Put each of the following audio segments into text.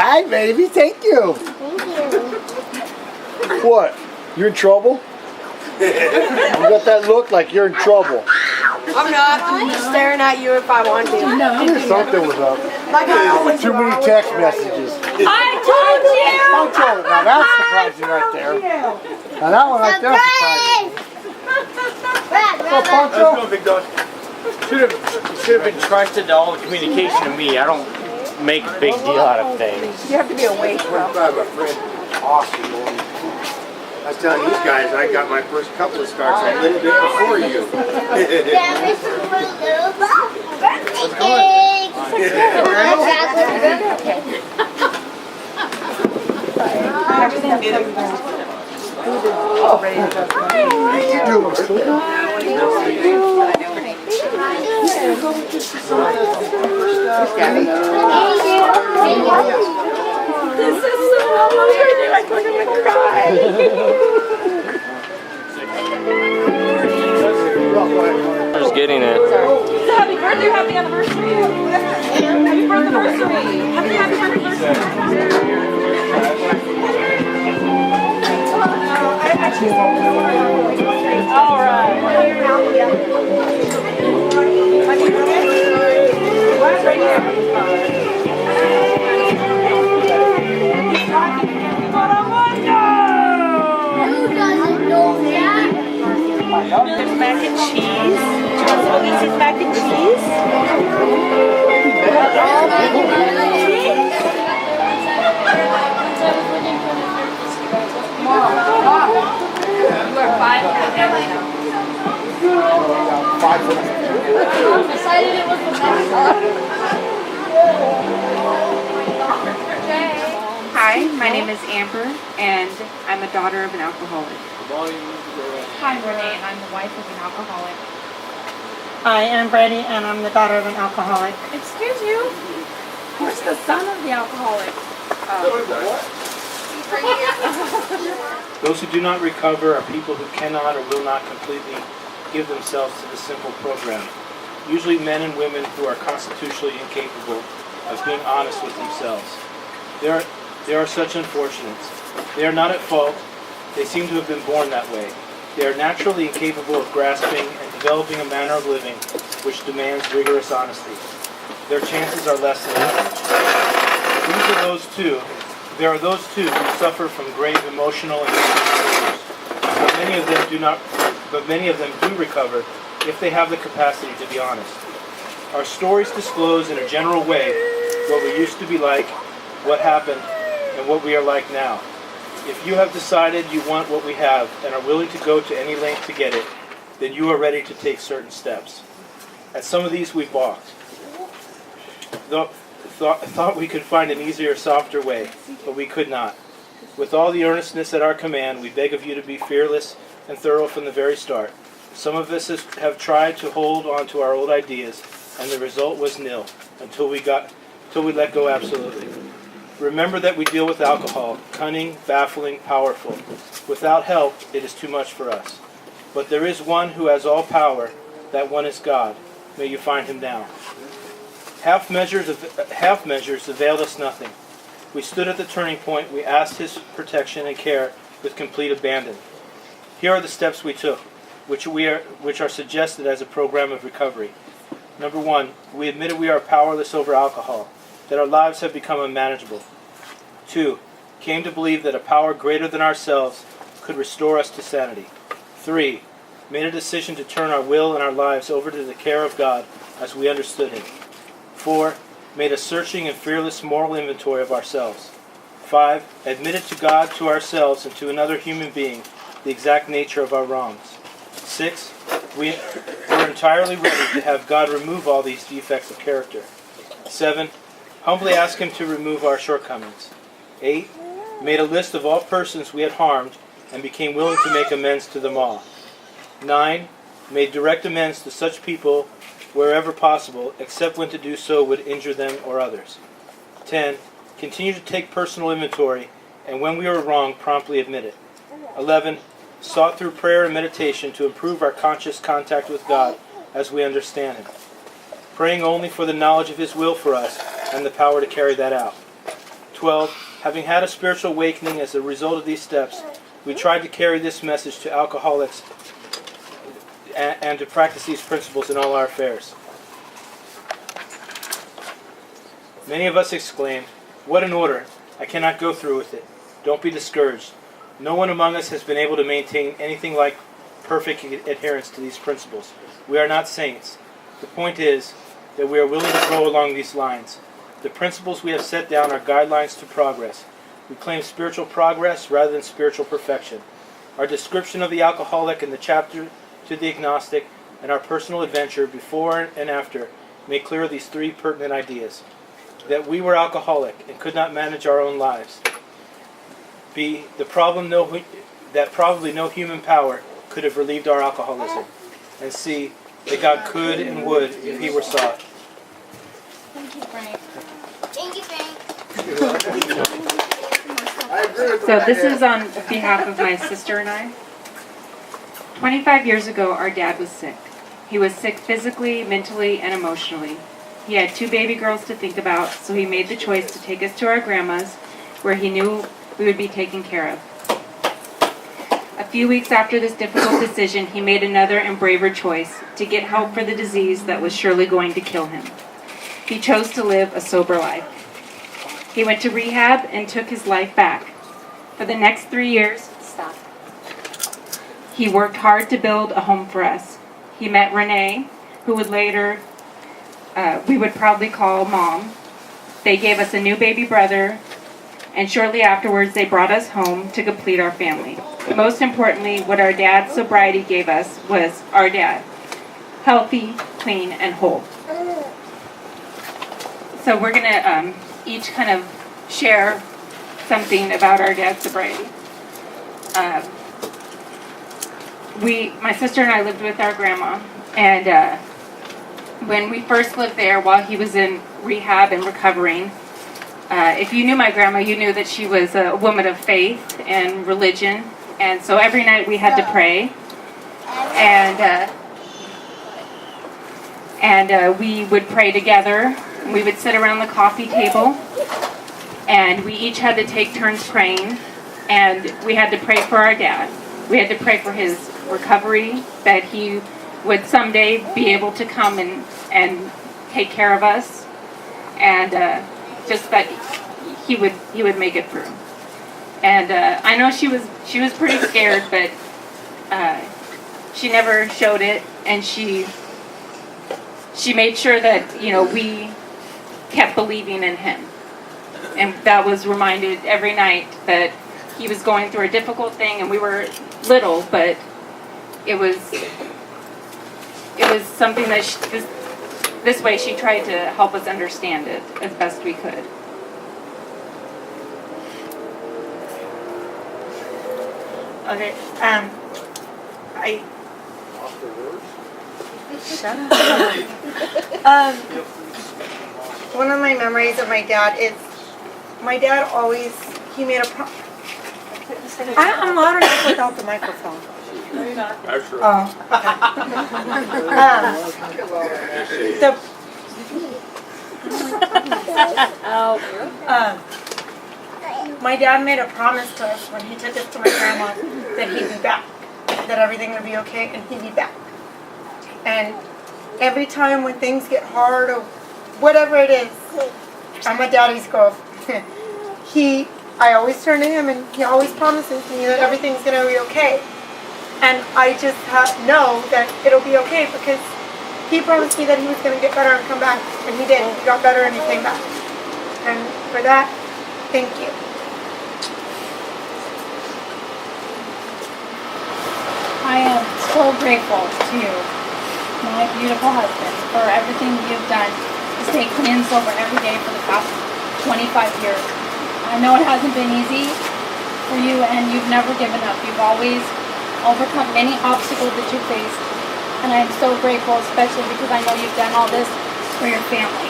Hi, baby. Thank you. Thank you. What? You're in trouble? You got that look like you're in trouble. I'm not. I'm just staring at you if I want to. Something was up. Like I always Too many text messages. I told you! Poncho, now that's surprising right there. Now that one right there is surprising. Oh, Poncho. Let's go, big dog. Should have been trusted to all the communication to me. I don't make a big deal out of things. You have to be awake, bro. My friend, awesome, boy. I was telling these guys, I got my first couple of starts a little bit before you. This is so emotional. I think I'm gonna cry. Just getting it. Happy birthday, happy anniversary. Happy birthday. Happy anniversary. All right. Right here. There's mac and cheese. This is mac and cheese. Decided it was the best. Hi, my name is Amber, and I'm a daughter of an alcoholic. Hi, I'm Renee, and I'm the wife of an alcoholic. Hi, I'm Brady, and I'm the daughter of an alcoholic. Excuse you? Who's the son of the alcoholic? Those who do not recover are people who cannot or will not completely give themselves to the simple program. Usually men and women who are constitutionally incapable of being honest with themselves. There are such unfortunates. They are not at fault. They seem to have been born that way. They are naturally incapable of grasping and developing a manner of living which demands rigorous honesty. Their chances are less than average. There are those too who suffer from grave emotional and mental disorders. But many of them do recover if they have the capacity to be honest. Our stories disclose in a general way what we used to be like, what happened, and what we are like now. If you have decided you want what we have and are willing to go to any length to get it, then you are ready to take certain steps. At some of these we balked. Thought we could find an easier, softer way, but we could not. With all the earnestness at our command, we beg of you to be fearless and thorough from the very start. Some of us have tried to hold on to our old ideas, and the result was nil until we let go absolutely. Remember that we deal with alcohol, cunning, baffling, powerful. Without help, it is too much for us. But there is one who has all power. That one is God. May you find him now. Half measures availed us nothing. We stood at the turning point. We asked his protection and care with complete abandon. Here are the steps we took, which are suggested as a program of recovery. Number 1, we admitted we are powerless over alcohol, that our lives have become unmanageable. 2, came to believe that a power greater than ourselves could restore us to sanity. 3, made a decision to turn our will and our lives over to the care of God as we understood him. 4, made a searching and fearless moral inventory of ourselves. 5, admitted to God, to ourselves, and to another human being the exact nature of our wrongs. 6, we were entirely ready to have God remove all these defects of character. 7, humbly asked him to remove our shortcomings. 8, made a list of all persons we had harmed and became willing to make amends to them all. 9, made direct amends to such people wherever possible, except when to do so would injure them or others. 10, continued to take personal inventory, and when we were wrong, promptly admit it. 11, sought through prayer and meditation to improve our conscious contact with God as we understand him, praying only for the knowledge of his will for us and the power to carry that out. 12, having had a spiritual awakening as a result of these steps, we tried to carry this message to alcoholics and to practice these principles in all our affairs. Many of us exclaimed, "What an order! I cannot go through with it." Don't be discouraged. No one among us has been able to maintain anything like perfect adherence to these principles. We are not saints. The point is that we are willing to grow along these lines. The principles we have set down are guidelines to progress. We claim spiritual progress rather than spiritual perfection. Our description of the alcoholic in the chapter to the agnostic and our personal adventure before and after make clear these three pertinent ideas. That we were alcoholic and could not manage our own lives. B, that probably no human power could have relieved our alcoholism. And C, that God could and would if He were sought. Thank you, Frank. Thank you, Frank. I agree with So what this I is on behalf of my sister and I. 25 years ago, our dad was sick. He was sick physically, mentally, and emotionally. He had 2 baby girls to think about, so he made the choice to take us to our grandma's, where he knew we would be taken care of. A few weeks after this difficult decision, he made another and braver choice to get help for the disease that was surely going to kill him. He chose to live a sober life. He went to rehab and took his life back. For the next 3 years, he worked hard to build a home for us. He met Renee, who would later, we would proudly call Mom. They gave us a new baby brother, and shortly afterwards they brought us home to complete our family. Most importantly, what our dad's sobriety gave us was our dad, healthy, clean, and whole. So we're going to each kind of share something about our dad's sobriety. My sister and I lived with our grandma, and when we first lived there while he was in rehab and recovering, if you knew my grandma, you knew that she was a woman of faith and religion, and so every night we had to pray, and we would pray together. We would sit around the coffee table, and we each had to take turns praying, and we had to pray for our dad. We had to pray for his recovery, that he would someday be able to come and take care of us, and just that he would make it through. And I know she was pretty scared, but she never showed it, and she made sure that we kept believing in him, and that was reminded every night that he was going through a difficult thing, and we were little, but it was something that this way she tried to help us understand it as best we could. Okay, Shut up. One of my memories of my dad is, my dad always, he made a I'm loud enough without the microphone. Oh. My dad made a promise to us when he took us to my grandma that he'd be back, that everything would be okay, and he'd be back. And every time when things get hard or whatever it is, I'm a daddy's girl. I always turn to him, and he always promises me that everything's going to be okay. And I just know that it'll be okay because he promised me that he was going to get better and come back, and he did. He got better and he came back. And for that, thank you. I am so grateful to you, my beautiful husband, for everything you've done to stay clean and sober every day for the past 25 years. I know it hasn't been easy for you, and you've never given up. You've always overcome many obstacles that you faced, and I am so grateful, especially because I know you've done all this for your family.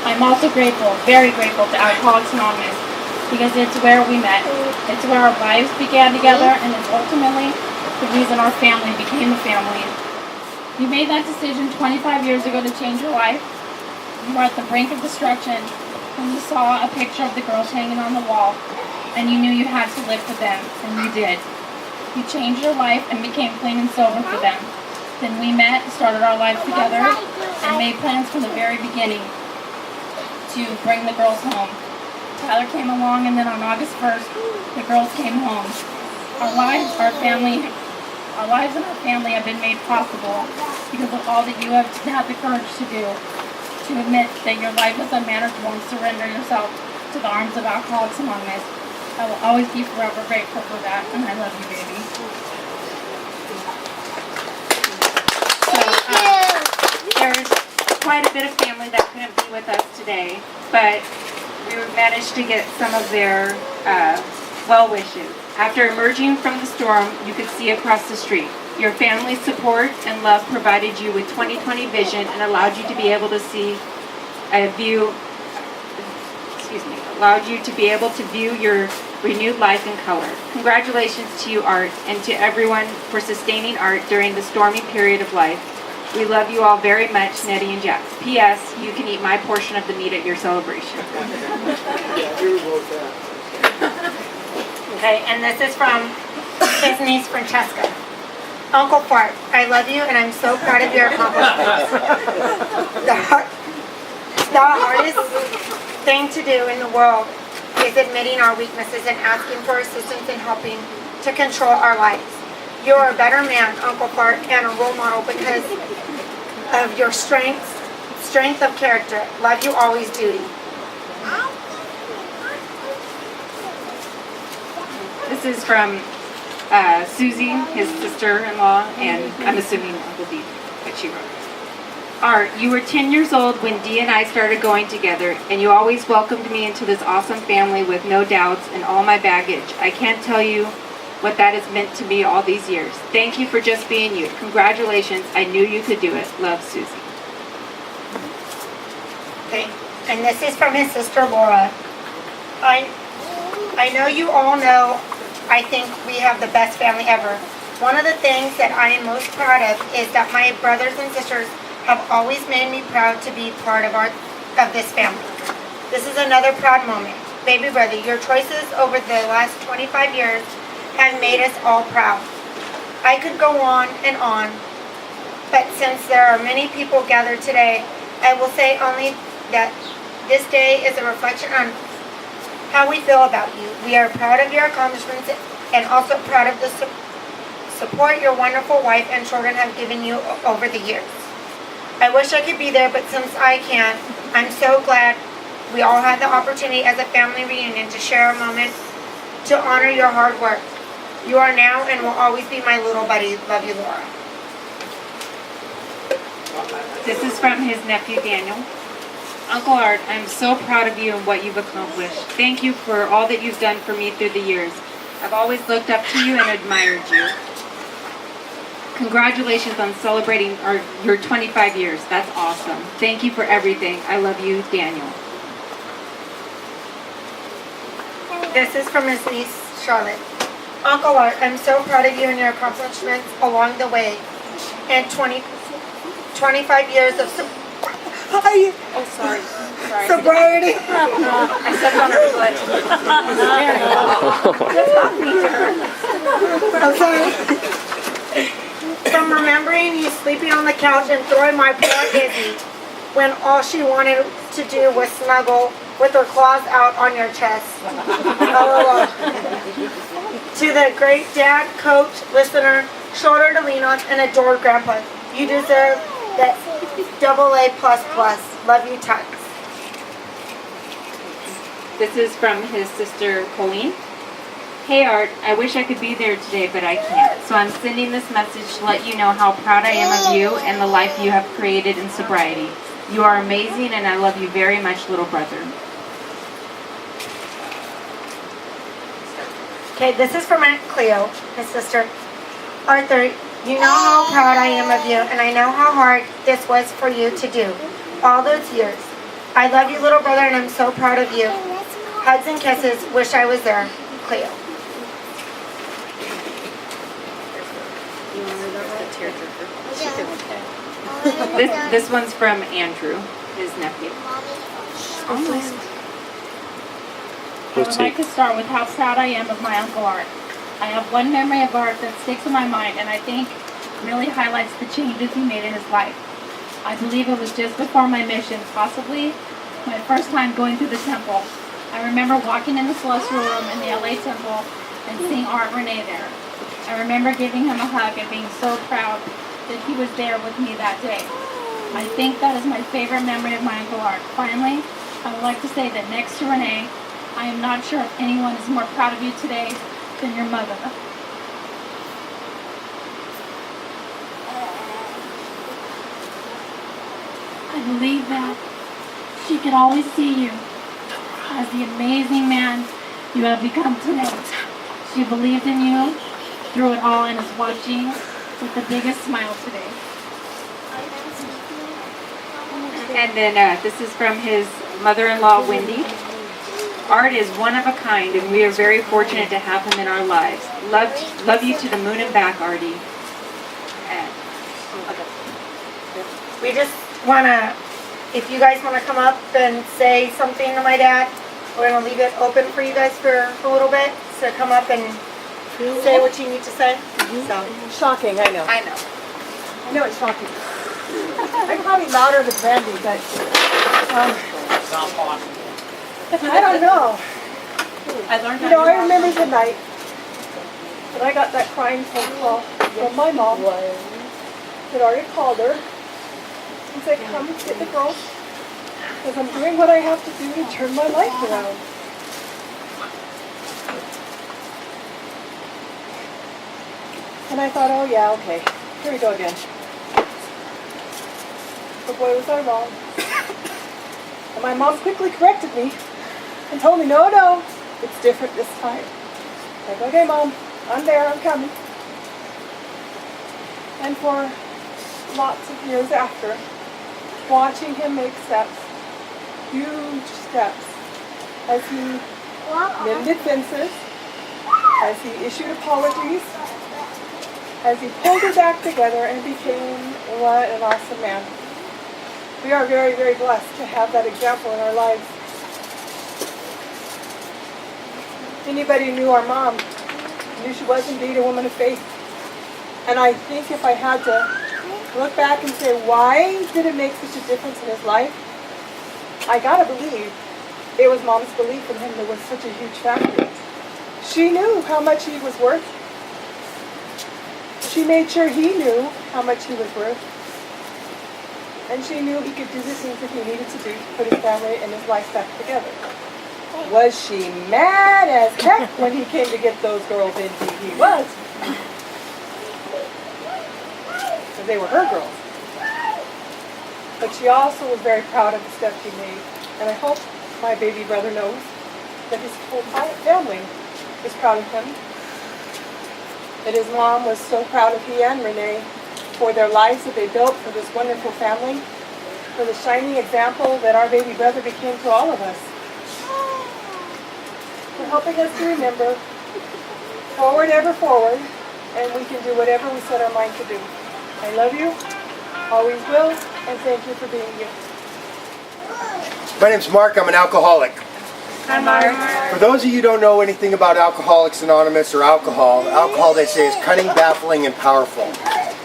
I'm also grateful, very grateful to Alcoholics Anonymous, because it's where we met. It's where our lives began together, and it's ultimately the reason our family became a family. You made that decision 25 years ago to change your life. You were at the brink of destruction, when you saw a picture of the girls hanging on the wall, and you knew you had to live for them, and you did. You changed your life and became clean and sober for them. Then we met, started our lives together, and made plans from the very beginning to bring the girls home. Tyler came along, and then on August 1st, the girls came home. Our lives and our family have been made possible because of all that you have had the courage to do, to admit that your life is unmanageable and surrender yourself to the arms of Alcoholics Anonymous. I will always be forever grateful for that, and I love you, baby. There's quite a bit of family that couldn't be with us today, but we managed to get some of their well wishes. After emerging from the storm, you could see across the street. Your family's support and love provided you with 20/20 vision and allowed you to be able to see a view. Allowed you to be able to view your renewed life in color. Congratulations to you, Art, and to everyone for sustaining Art during the stormy period of life. We love you all very much, Nettie and Jax. P.S. You can eat my portion of the meat at your celebration. Okay, and this is from his niece, Francesca. Uncle Fart, I love you and I'm so proud of your accomplishments. The hardest thing to do in the world is admitting our weaknesses and asking for assistance in helping to control our lives. You are a better man, Uncle Fart, and a role model because of your strength of character. Love you always, Judy. This is from Susie, his sister-in-law, and I'm assuming Uncle Dee, what she wrote. Art, you were 10 years old when Dee and I started going together, and you always welcomed me into this awesome family with no doubts and all my baggage. I can't tell you what that has meant to me all these years. Thank you for just being you. Congratulations. I knew you could do it. Love, Susie. Okay, and this is from his sister Laura. I know you all know I think we have the best family ever. One of the things that I am most proud of is that my brothers and sisters have always made me proud to be part of this family. This is another proud moment. Baby brother, your choices over the last 25 years have made us all proud. I could go on and on, but since there are many people gathered today, I will say only that this day is a reflection on how we feel about you. We are proud of your accomplishments and also proud of the support your wonderful wife and children have given you over the years. I wish I could be there, but since I can't, I'm so glad we all had the opportunity as a family reunion to share a moment to honor your hard work. You are now and will always be my little buddy. Love you, Laura. This is from his nephew, Daniel. Uncle Art, I'm so proud of you and what you've accomplished. Thank you for all that you've done for me through the years. I've always looked up to you and admired you. Congratulations on celebrating your 25 years. That's awesome. Thank you for everything. I love you, Daniel. This is from his niece, Charlotte. Uncle Art, I'm so proud of you and your accomplishments along the way. And 25 years of sobriety. I stepped on her foot. I'm sorry. From remembering you sleeping on the couch and throwing my poor Izzy when all she wanted to do was snuggle with her claws out on your chest. LOL. To the great dad, coach, listener, shoulder to lean on, and adored grandpa. You deserve that AA++. Love you tons. This is from his sister, Colleen. Hey Art, I wish I could be there today, but I can't. So I'm sending this message to let you know how proud I am of you and the life you have created in sobriety. You are amazing and I love you very much, little brother. Okay, this is from Aunt Cleo, his sister. Arthur, you know how proud I am of you, and I know how hard this was for you to do all those years. I love you, little brother, and I'm so proud of you. Hugs and kisses. Wish I was there. Cleo. This one's from Andrew, his nephew. I would like to start with how proud I am of my Uncle Art. I have one memory of Art that sticks in my mind and I think really highlights the changes he made in his life. I believe it was just before my mission, possibly my first time going through the temple. I remember walking in the celestial room in the LA temple and seeing Art Renee there. I remember giving him a hug and being so proud that he was there with me that day. I think that is my favorite memory of my Uncle Art. Finally, I would like to say that next to Renee, I am not sure if anyone is more proud of you today than your mother. I believe that she could always see you as the amazing man you have become today. She believed in you through it all and is watching with the biggest smile today. And then this is from his mother-in-law, Wendy. Art is one of a kind, and we are very fortunate to have him in our lives. Love you to the moon and back, Artie. And, We just want to, if you guys want to come up and say something to my dad, we're going to leave it open for you guys for a little bit. So come up and say what you need to say. So Shocking, I know. I know. I know it's shocking. I'm probably louder than Brandy, but I don't know. I learned You know, I remember the night that I got that crying phone call from my mom that already called her and said, come get the girls because I'm doing what I have to do to turn my life around. And I thought, oh yeah, okay, here we go again. But boy, was I wrong. And my mom quickly corrected me and told me, no, it's different this time. Like, okay, Mom, I'm there, I'm coming. And for lots of years after, watching him make steps, huge steps, as he mended fences, as he issued apologies, as he pulled his act together and became what an awesome man. We are very, very blessed to have that example in our lives. Anybody who knew our mom knew she was indeed a woman of faith. And I think if I had to look back and say, why did it make such a difference in his life? I gotta believe it was Mom's belief in him that was such a huge factor. She knew how much he was worth. She made sure he knew how much he was worth. And she knew he could do the things that he needed to do to put his family and his life back together. Was she mad as heck when he came to get those girls in? He was. Because they were her girls. But she also was very proud of the steps he made. And I hope my baby brother knows that his whole family is proud of him. That his mom was so proud of he and Renee for their lives that they built for this wonderful family, for the shining example that our baby brother became to all of us. For helping us to remember, forward ever forward, and we can do whatever we set our mind to do. I love you, always will, and thank you for being you. My name's Mark, I'm an alcoholic. Hi, Mark. For those of you who don't know anything about Alcoholics Anonymous or alcohol they say is cunning, baffling, and powerful.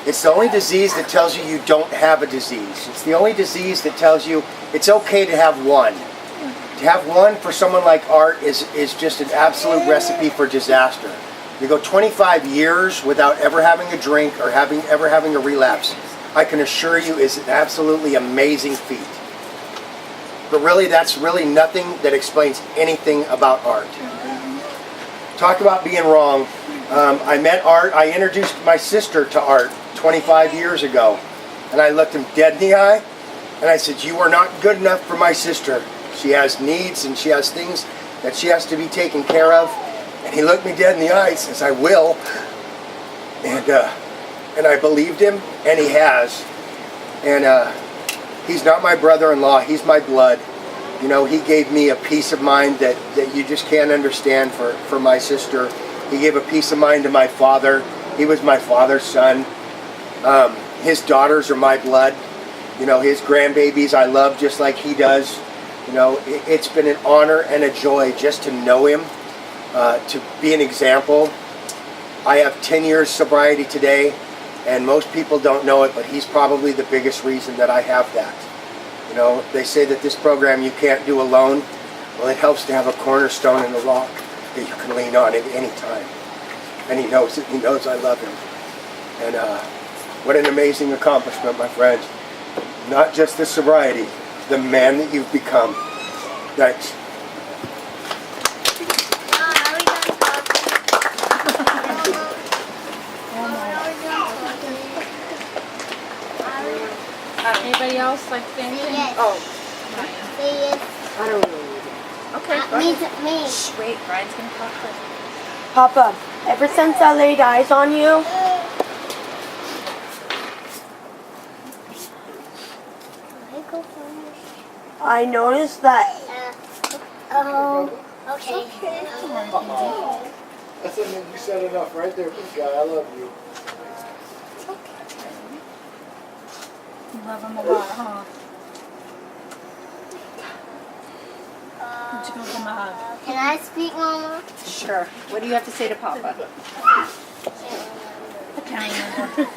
It's the only disease that tells you you don't have a disease. It's the only disease that tells you it's okay to have one. To have one for someone like Art is just an absolute recipe for disaster. You go 25 years without ever having a drink or ever having a relapse, I can assure you is an absolutely amazing feat. But really, that's really nothing that explains anything about Art. Talk about being wrong. I met Art, I introduced my sister to Art 25 years ago. And I looked him dead in the eye, and I said, you are not good enough for my sister. She has needs and she has things that she has to be taken care of. And he looked me dead in the eye and says, I will. And I believed him, and he has. And he's not my brother-in-law, he's my blood. You know, he gave me a peace of mind that you just can't understand for my sister. He gave a peace of mind to my father. He was my father's son. His daughters are my blood. You know, his grandbabies I love just like he does. You know, it's been an honor and a joy just to know him, to be an example. I have 10 years sobriety today, and most people don't know it, but he's probably the biggest reason that I have that. You know, they say that this program you can't do alone. Well, it helps to have a cornerstone in the rock that you can lean on at any time. And he knows it. He knows I love him. And what an amazing accomplishment, my friend. Not just the sobriety, the man that you've become. Thanks. Anybody else like to say anything? Yes. Oh, Say yes. I don't know. Okay. Me. Shh, wait, Brian's gonna talk first. Papa, ever since I laid eyes on you, I noticed that Okay. That's it, you said enough right there, big guy. I love you. You love him a lot, huh? Would you go give him a hug? Can I speak, Mama? Sure. What do you have to say to Papa? I can't remember.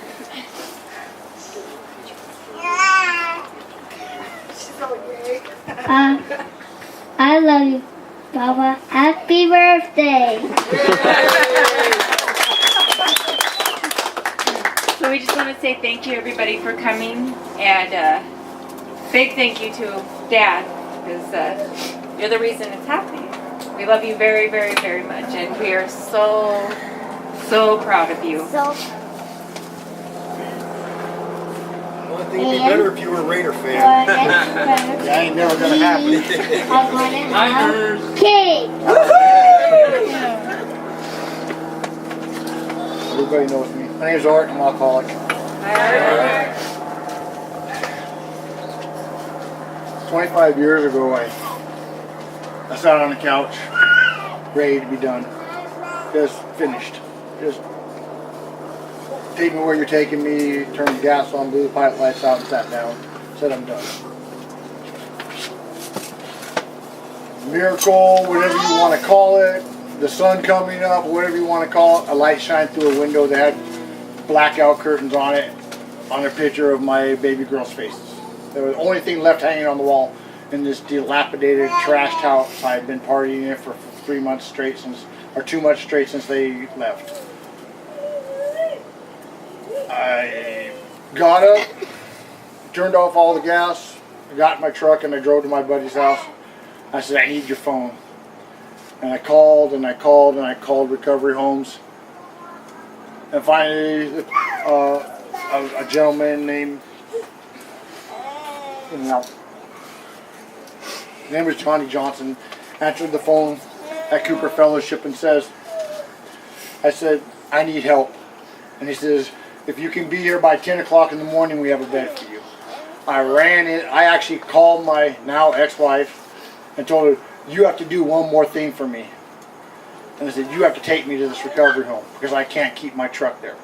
I love you, Papa. Happy birthday. So we just want to say thank you everybody for coming, and big thank you to Dad, because you're the reason it's happening. We love you very, very, very much, and we are so, so proud of you. So, Only thing would be better if you were a Raider fan. That ain't never gonna happen. Cake. Everybody knows me. My name's Art. I'm alcoholic. 25 years ago, I sat on the couch, ready to be done. Just finished. Just take me where you're taking me, turned the gas on, blew the pipe lights out, and sat down. Said I'm done. Miracle, whatever you want to call it, the sun coming up, whatever you want to call it, a light shined through a window that had blackout curtains on it, on a picture of my baby girl's faces. That was the only thing left hanging on the wall in this dilapidated, trashed house. I had been partying in it for 3 months straight since, or 2 months straight since they left. I got up, turned off all the gas, got in my truck, and I drove to my buddy's house. I said, I need your phone. And I called and I called and I called recovery homes. And finally, a gentleman named, his name was Johnny Johnson, answered the phone at Cooper Fellowship and says, I said, I need help. And he says, if you can be here by 10 o'clock in the morning, we have a bed for you. I ran in, I actually called my now ex-wife and told her, you have to do one more thing for me. And I said, you have to take me to this recovery home because I can't keep my truck there.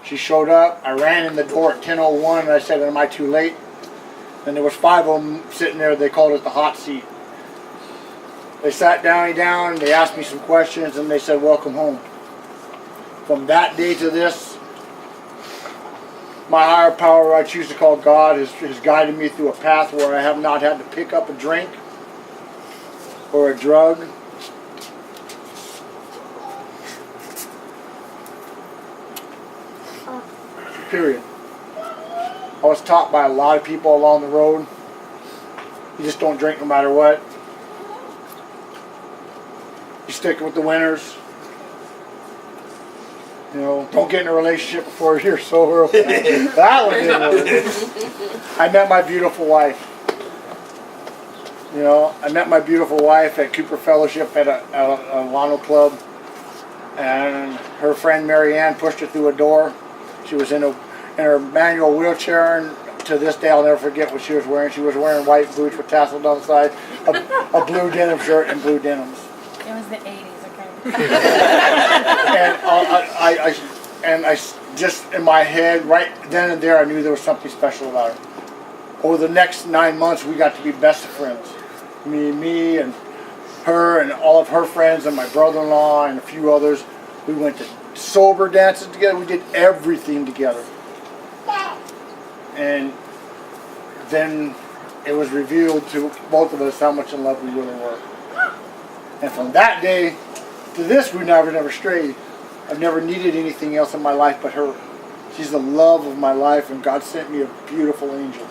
She showed up, I ran in the door at 10:01 and I said, am I too late? And there was 5 of them sitting there, they called it the hot seat. They sat me down, they asked me some questions and they said, welcome home. From that day to this, my higher power, I choose to call God, has guided me through a path where I have not had to pick up a drink or a drug. Period. I was taught by a lot of people along the road, you just don't drink no matter what. You stick with the winners. You know, don't get in a relationship before you're sober. That one didn't work. I met my beautiful wife. You know, I met my beautiful wife at Cooper Fellowship at a Lano Club. And her friend Mary Ann pushed her through a door. She was in her manual wheelchair, and to this day I'll never forget what she was wearing. She was wearing white boots with tassels on the side, a blue denim shirt and blue denims. It was the 80s, okay? And I just in my head right then and there I knew there was something special about her. over the next 9 months, we got to be best of friends. Me and her and all of her friends and my brother-in-law and a few others. We went to sober dances together. We did everything together. And then it was revealed to both of us how much in love we really were. And from that day to this, we never strayed. I've never needed anything else in my life but her. She's the love of my life, and God sent me a beautiful angel.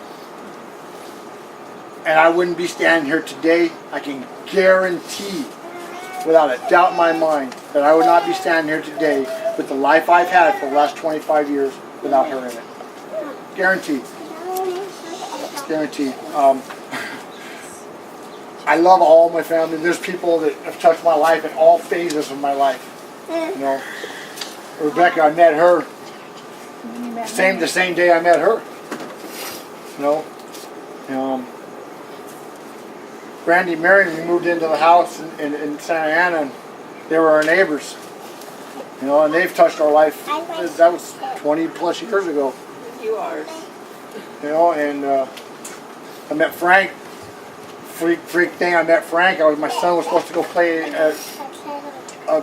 And I wouldn't be standing here today. I can guarantee, without a doubt in my mind, that I would not be standing here today with the life I've had for the last 25 years without her in it. Guaranteed. Guaranteed. I love all my family. There's people that have touched my life in all phases of my life. You know, Rebecca, I met her the same day I met her. You know, Brandy and Marion, we moved into the house in Santa Ana, and they were our neighbors. You know, and they've touched our life. That was 20 plus years ago. You are. You know, and I met Frank. Freak thing. I met Frank. My son was supposed to go play at a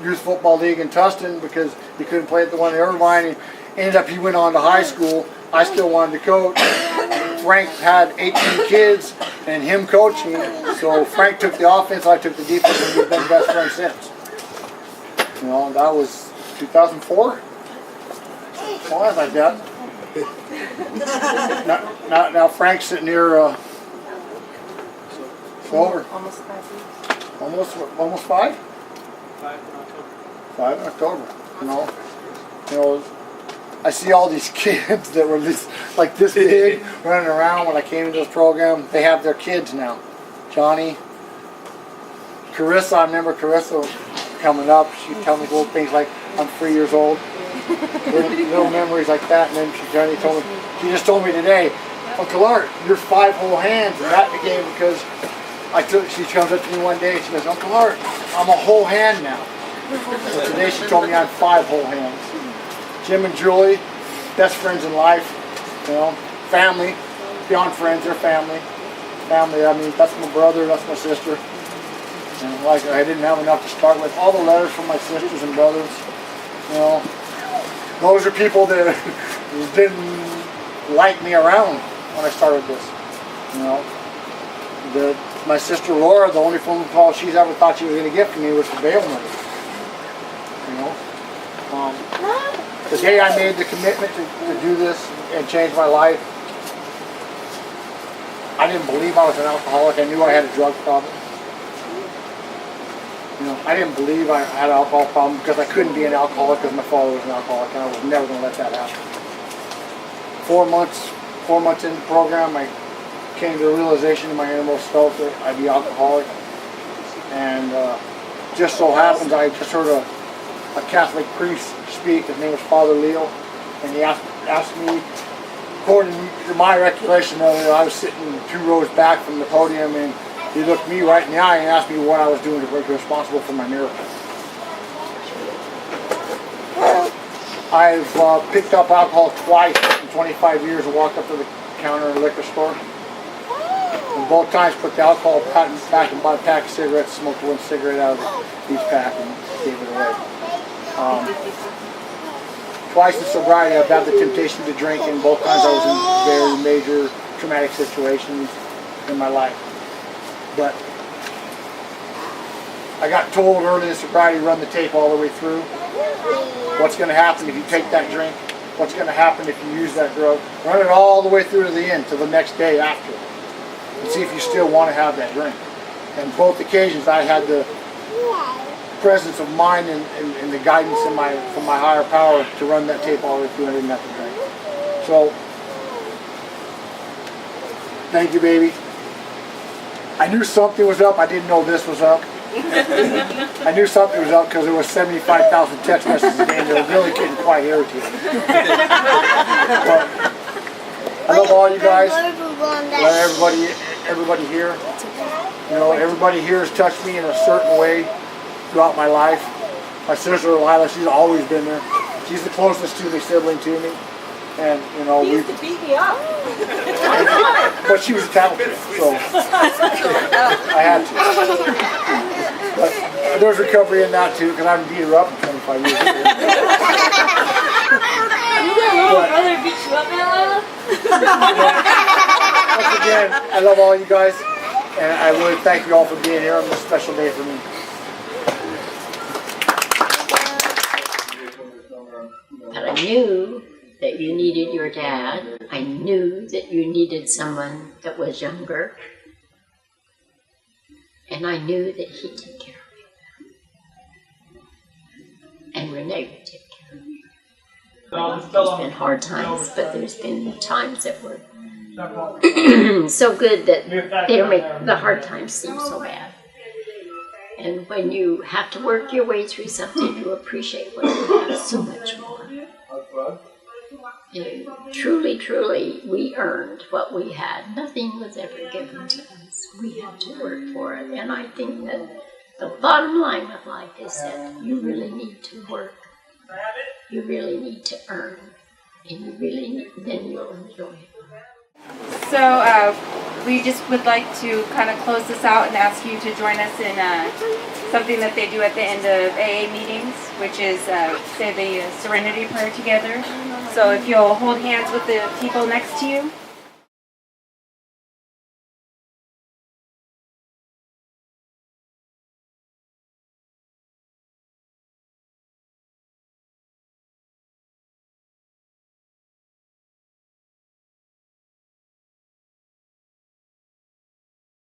youth football league in Tustin because he couldn't play at the one in Irvine. He went on to high school. I still wanted to coach. Frank had 18 kids and him coaching. So Frank took the offense, I took the defense, and we've been best friends since. You know, that was 2004. Something like that. Now Frank's sitting here. Over. Almost 5 weeks. Almost 5? 5 in October. 5 in October. You know, I see all these kids that were like this big running around when I came into this program. They have their kids now. Johnny, Carissa. I remember Carissa coming up. She'd tell me little things like, "I'm 3 years old." Little memories like that. And then she just told me today, "Uncle Art, you're 5 whole hands," and that became because. She comes up to me one day and she goes, "Uncle Art, I'm a whole hand now." So today she told me I'm 5 whole hands. Jim and Julie, best friends in life, you know, family, beyond friends, they're family. Family, I mean, that's my brother, that's my sister. And like I didn't have enough to start with. All the letters from my sisters and brothers, you know, those are people that didn't like me around when I started this, you know. My sister Laura, the only phone call she's ever thought she was going to get from me was for bail money. You know, the day I made the commitment to do this and change my life, I didn't believe I was an alcoholic. I knew I had a drug problem. You know, I didn't believe I had an alcohol problem because I couldn't be an alcoholic because my father was an alcoholic, and I was never going to let that happen. 4 months in the program, I came to the realization in my innermost self that I'd be alcoholic, and just so happens I just heard a Catholic priest speak. His name was Father Leo, and he asked me, according to my recollection of it, I was sitting 2 rows back from the podium, and he looked me right in the eye and asked me what I was doing to be responsible for my miracle. I've picked up alcohol twice in 25 years and walked up to the counter in a liquor store. And both times put the alcohol back and bought a pack of cigarettes, smoked 1 cigarette out of each pack and gave it away. Twice in sobriety I've had the temptation to drink, and both times I was in very major traumatic situations in my life. But I got told early in sobriety, run the tape all the way through. What's going to happen if you take that drink? What's going to happen if you use that drug? Run it all the way through to the end, to the next day after. And see if you still want to have that drink. And both occasions I had the presence of mind and the guidance from my higher power to run that tape all the way through and I didn't have to drink. So, thank you, baby. I knew something was up. I didn't know this was up. I knew something was up because there was 75,000 text messages a day and they were really getting quite irritated. But I love all you guys. Love everybody here. You know, everybody here has touched me in a certain way throughout my life. My sister Lila, she's always been there. She's the closest to me, sibling to me. And you know, He we, used to beat me up. but she was a talented, so I had to. But there's recovery in that too, because I haven't beat her up in 25 years. Little brother beat you up, Ella? Once again, I love all you guys, and I really thank you all for being here on this special day for me. But I knew that you needed your dad. I knew that you needed someone that was younger. And I knew that he'd take care of you. And Renee would take care of you. There's been hard times, but there's been times that were so good that they don't make the hard times seem so bad. And when you have to work your way through something, you appreciate what you have so much more. And truly, truly, we earned what we had. Nothing was ever given to us. We had to work for it. And I think that the bottom line of life is that you really need to work. You really need to earn. And you really need, then you'll enjoy it. So we just would like to kind of close this out and ask you to join us in something that they do at the end of AA meetings, which is say the Serenity Prayer together. So if you'll hold hands with the people next to you.